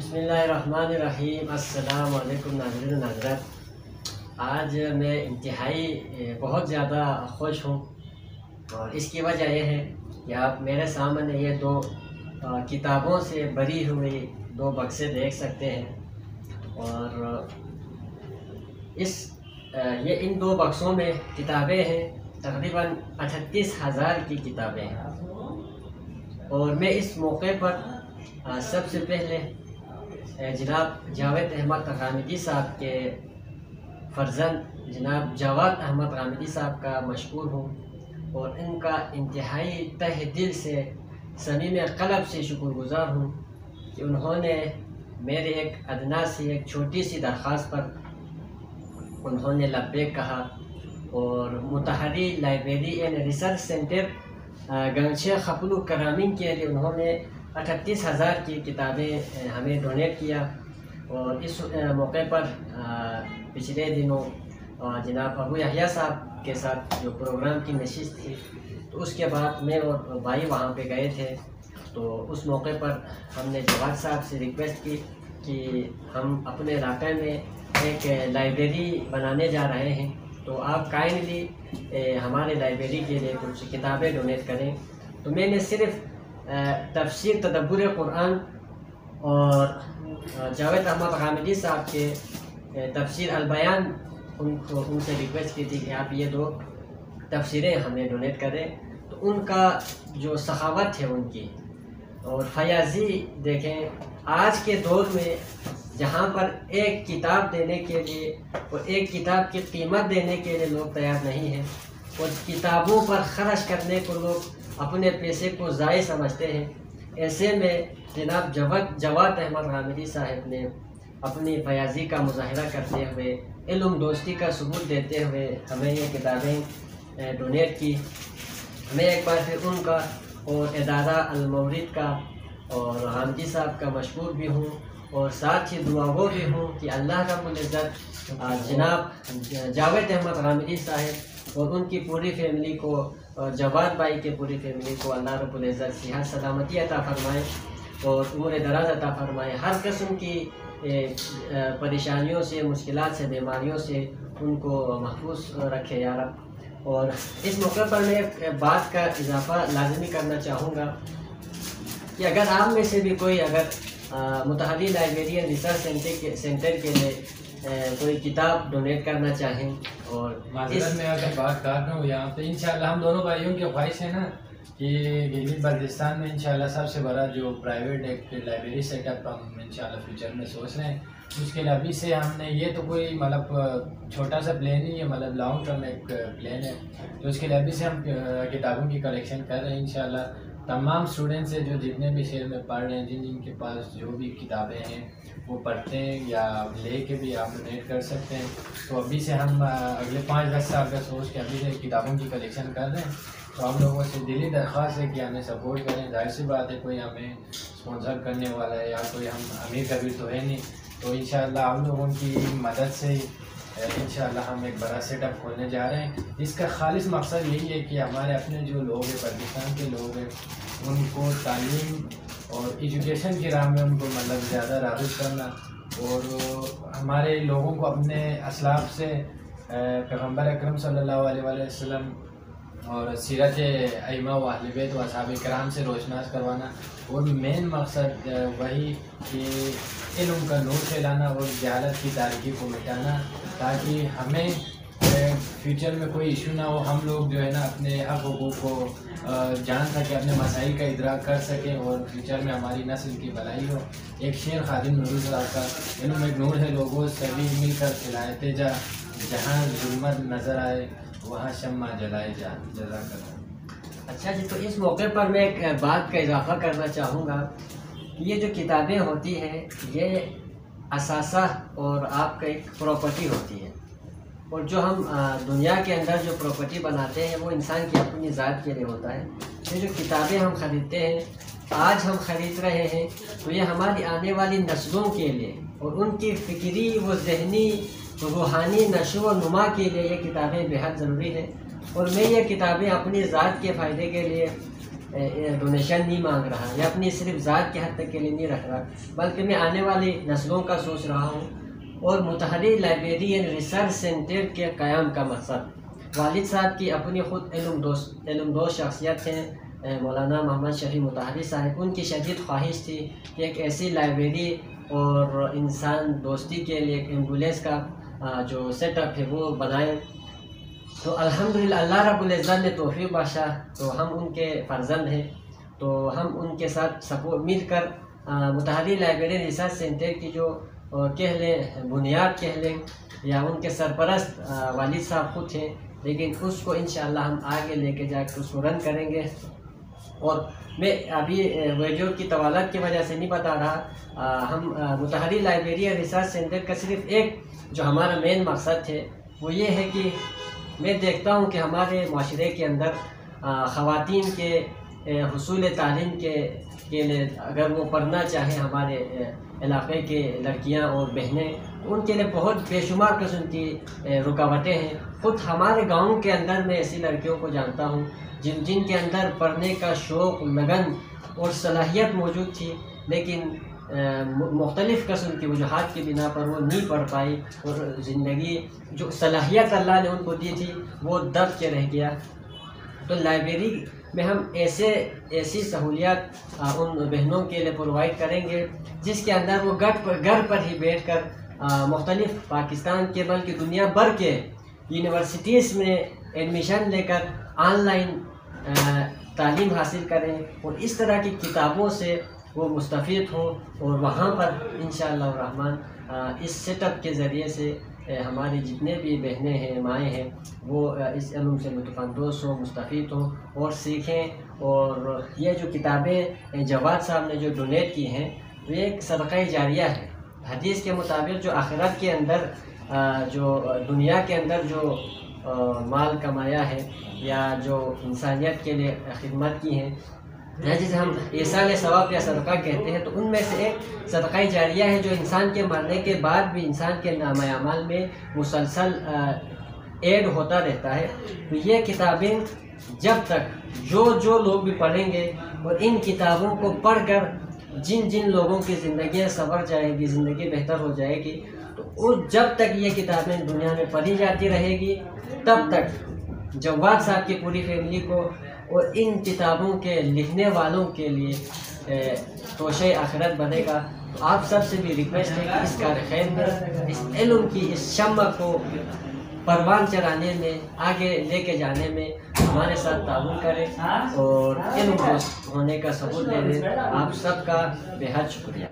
بسم اللہ الرحمن الرحیم۔ السلام علیکم ناظرین و ناظرات۔ آج میں انتہائی بہت زیادہ خوش ہوں اور اس کی وجہ یہ ہے کہ آپ میرے سامنے یہ دو کتابوں سے بھری ہوئی دو بکسے دیکھ سکتے ہیں، اور ان دو بکسوں میں کتابیں ہیں، تقریباً 38,000 کی کتابیں ہیں۔ اور میں اس موقع پر سب سے پہلے جناب جاوید احمد غامدی صاحب کے فرزند جناب جواد احمد غامدی صاحب کا مشکور ہوں، اور ان کا انتہائی تہ دل سے صمیم قلب سے شکر گزار ہوں کہ انہوں نے میرے ایک ادنا سی ایک چھوٹی سی درخواست پر انہوں نے لبیک کہا، اور متحری library and research centre Ganche Khaplu کرامین کے لیے انہوں نے 38,000 کی کتابیں ہمیں ڈونیٹ کیا۔ اور اس موقع پر پچھلے دنوں جناب ابو یحییٰ صاحب کے ساتھ جو پروگرام کی نشست تھی، تو اس کے بعد میں اور بھائی وہاں پہ گئے تھے، تو اس موقع پر ہم نے جواد صاحب سے ریکویسٹ کی کہ ہم اپنے علاقے میں ایک لائبریری بنانے جا رہے ہیں، تو آپ کائنڈلی ہمارے لائبریری کے لیے کچھ کتابیں ڈونیٹ کریں۔ تو میں نے صرف تفسیر تدبر قرآن اور جاوید احمد غامدی صاحب کے تفسیر البیان ان سے ریکویسٹ کی تھی کہ آپ یہ دو تفسیریں ہمیں ڈونیٹ کریں۔ تو ان کا جو سخاوت ہے ان کی اور فیاضی دیکھیں، آج کے دور میں جہاں پر ایک کتاب دینے کے لیے اور ایک کتاب کی قیمت دینے کے لیے لوگ تیار نہیں ہیں، اور کتابوں پر خرچ کرنے کو لوگ اپنے پیسے کو ضائع سمجھتے ہیں، ایسے میں جناب جواد احمد غامدی صاحب نے اپنی فیاضی کا مظاہرہ کرتے ہوئے، علم دوستی کا ثبوت دیتے ہوئے ہمیں یہ کتابیں ڈونیٹ کی۔ میں ایک بار پھر ان کا اور ادارہ المورد کا اور غامدی صاحب کا مشکور بھی ہوں، اور ساتھ ہی دعاگو بھی ہوں کہ اللہ رب العزت جناب جاوید احمد غامدی صاحب اور ان کی پوری فیملی کو، جواد بھائی کے پوری فیملی کو اللہ رب العزت صحت سلامتی عطا فرمائے اور عمر دراز عطا فرمائے، ہر قسم کی پریشانیوں سے، مشکلات سے، بیماریوں سے ان کو محفوظ رکھے یا رب۔ اور اس موقع پر میں ایک بات کا اضافہ لازمی کرنا چاہوں گا کہ اگر آپ میں سے بھی کوئی Motahhari library and research centre کے لیے کوئی کتاب ڈونیٹ کرنا چاہیں، اور معذرت میں اگر بات کر رہا ہوں یہاں پہ، انشاءاللہ ہم دونوں بھائیوں کی خواہش ہے نا کہ گلگت بلتستان میں انشاءاللہ سب سے بڑا جو پرائیویٹ ایک لائبریری سیٹ اپ ہم انشاءاللہ فیوچر میں سوچ رہے ہیں۔ اس کے لیے ابھی سے ہم نے، یہ تو کوئی مطلب چھوٹا سا پلان نہیں ہے، مطلب لانگ ٹرم ایک پلان ہے، تو اس کے لیے ابھی سے ہم کتابوں کی کلیکشن کر رہے ہیں۔ انشاءاللہ تمام اسٹوڈنٹس ہیں جو جتنے بھی شہر میں پڑھ رہے ہیں، جن کے پاس جو بھی کتابیں ہیں وہ پڑھتے ہیں یا لے کے بھی آپ ڈونیٹ کر سکتے ہیں۔ تو ابھی سے ہم اگلے 5-10 سال کا سوچ کے ابھی سے کتابوں کی کلیکشن کر رہے ہیں۔ تو ہم لوگوں سے دلی درخواست ہے کہ ہمیں سپورٹ کریں۔ ظاہر سی بات ہے کوئی ہمیں اسپانسر کرنے والا ہے یا کوئی ہم امیر کبیر تو ہے نہیں، تو انشاءاللہ ہم لوگوں کی مدد سے انشاءاللہ ہم ایک بڑا سیٹ اپ کھولنے جا رہے ہیں۔ اس کا خالص مقصد یہی ہے کہ ہمارے اپنے جو لوگ ہیں، پاکستان کے لوگ ہیں، ان کو تعلیم اور ایجوکیشن کی راہ میں ان کو مطلب زیادہ راغب کرنا، اور ہمارے لوگوں کو اپنے اسلاف سے پیغمبر اکرم صلی اللہ علیہ وآلہ وسلم اور سیرت ائمہ و اہل بیت و اصحاب کرام سے روشناس کروانا، اور مین مقصد وہی کہ علم کا نور پھیلانا اور جہالت کی تاریکی کو مٹانا، تاکہ ہمیں فیوچر میں کوئی ایشو نہ ہو، ہم لوگ جو ہے نا اپنے حق حقوق کو جان سکیں، اپنے مسائل کا ادراک کر سکیں، اور فیوچر میں ہماری نسل کی بھلائی ہو۔ ایک شعر خادم نور صاحب کا، علم ایک نور ہے لوگوں سبھی مل کر پھیلائے جا، جہاں ظلمت نظر آئے وہاں شمع جلائے جا، جزاک اللہ۔ اچھا جی، تو اس موقع پر میں ایک بات کا اضافہ کرنا چاہوں گا کہ یہ جو کتابیں ہوتی ہیں یہ اثاثہ اور آپ کا ایک پراپرٹی ہوتی ہے، اور جو ہم دنیا کے اندر جو پراپرٹی بناتے ہیں وہ انسان کی اپنی ذات کے لیے ہوتا ہے۔ یہ جو کتابیں ہم خریدتے ہیں، آج ہم خرید رہے ہیں، تو یہ ہماری آنے والی نسلوں کے لیے اور ان کی فکری و ذہنی روحانی نشو و نما کے لیے یہ کتابیں بہت ضروری ہیں۔ اور میں یہ کتابیں اپنی ذات کے فائدے کے لیے ڈونیشن نہیں مانگ رہا یا اپنی صرف ذات کے حد تک کے لیے نہیں رکھ رہا، بلکہ میں آنے والی نسلوں کا سوچ رہا ہوں۔ اور متحری لائبریری اینڈ ریسرچ سینٹر کے قیام کا مقصد، والد صاحب کی اپنی خود علم دوست شخصیت ہیں مولانا محمد شفیع متحری صاحب، ان کی شدید خواہش تھی کہ ایک ایسی لائبریری اور انسان دوستی کے لیے ایک ایمبولینس کا جو سیٹ اپ ہے وہ بنائیں۔ تو الحمدللہ اللہ رب العزت نے توفیق بخشا، تو ہم ان کے فرزند ہیں، تو ہم ان کے ساتھ مل کر متحری لائبریری ریسرچ سینٹر کی جو کہہ لیں بنیاد کہہ لیں، یا ان کے سرپرست والد صاحب خود ہیں، لیکن اس کو انشاءاللہ ہم آگے لے کے جا کے اس کو رن کریں گے۔ اور میں ابھی ویڈیو کی طوالت کی وجہ سے نہیں بتا رہا، ہم متحری لائبریری اور ریسرچ سینٹر کا صرف ایک جو ہمارا مین مقصد ہے وہ یہ ہے کہ میں دیکھتا ہوں کہ ہمارے معاشرے کے اندر خواتین کے حصول تعلیم کے لیے اگر وہ پڑھنا چاہیں، ہمارے علاقے کے لڑکیاں اور بہنیں، ان کے لیے بہت بے شمار قسم کی رکاوٹیں ہیں۔ خود ہمارے گاؤں کے اندر میں ایسی لڑکیوں کو جانتا ہوں جن کے اندر پڑھنے کا شوق، لگن اور صلاحیت موجود تھی، لیکن مختلف قسم کی وجوہات کی بنا پر وہ نہیں پڑھ پائی، اور زندگی جو صلاحیت اللہ نے ان کو دی تھی وہ دب کے رہ گیا۔ تو لائبریری میں ہم ایسی سہولیات ان بہنوں کے لیے پرووائڈ کریں گے جس کے اندر وہ گھر پر ہی بیٹھ کر مختلف پاکستان کے بلکہ دنیا بھر کے یونیورسٹیز میں ایڈمیشن لے کر آن لائن تعلیم حاصل کریں، اور اس طرح کی کتابوں سے وہ مستفید ہوں، اور وہاں پر انشاءاللہ الرحمن اس سیٹ اپ کے ذریعے سے ہماری جتنے بھی بہنیں ہیں، مائیں ہیں، وہ اس علم سے لطف اندوز ہوں، مستفید ہوں اور سیکھیں۔ اور یہ جو کتابیں جواد صاحب نے جو ڈونیٹ کی ہیں یہ ایک صدقہ جاریہ ہے۔ حدیث کے مطابق جو آخرت کے اندر جو دنیا کے اندر جو مال کمایا ہے یا جو انسانیت کے لیے خدمت کی ہے، جسے ہم ایصال ثواب یا صدقہ کہتے ہیں، تو ان میں سے ایک صدقہ جاریہ ہے جو انسان کے مرنے کے بعد بھی انسان کے نامہ اعمال میں مسلسل ایڈ ہوتا رہتا ہے۔ تو یہ کتابیں جب تک جو لوگ بھی پڑھیں گے اور ان کتابوں کو پڑھ کر جن لوگوں کی زندگیاں سنور جائے گی، زندگی بہتر ہو جائے گی، تو جب تک یہ کتابیں دنیا میں پڑھی جاتی رہے گی تب تک جواد صاحب کی پوری فیملی کو اور ان کتابوں کے لکھنے والوں کے لیے توشہ آخرت بنے گا۔ تو آپ سب سے بھی ریکویسٹ ہے کہ اس کار خیر میں اس علم کی اس شمع کو پروان چڑھانے میں، آگے لے کے جانے میں ہمارے ساتھ تعاون کریں اور علم دوست ہونے کا ثبوت دے دیں۔ آپ سب کا بے حد شکریہ۔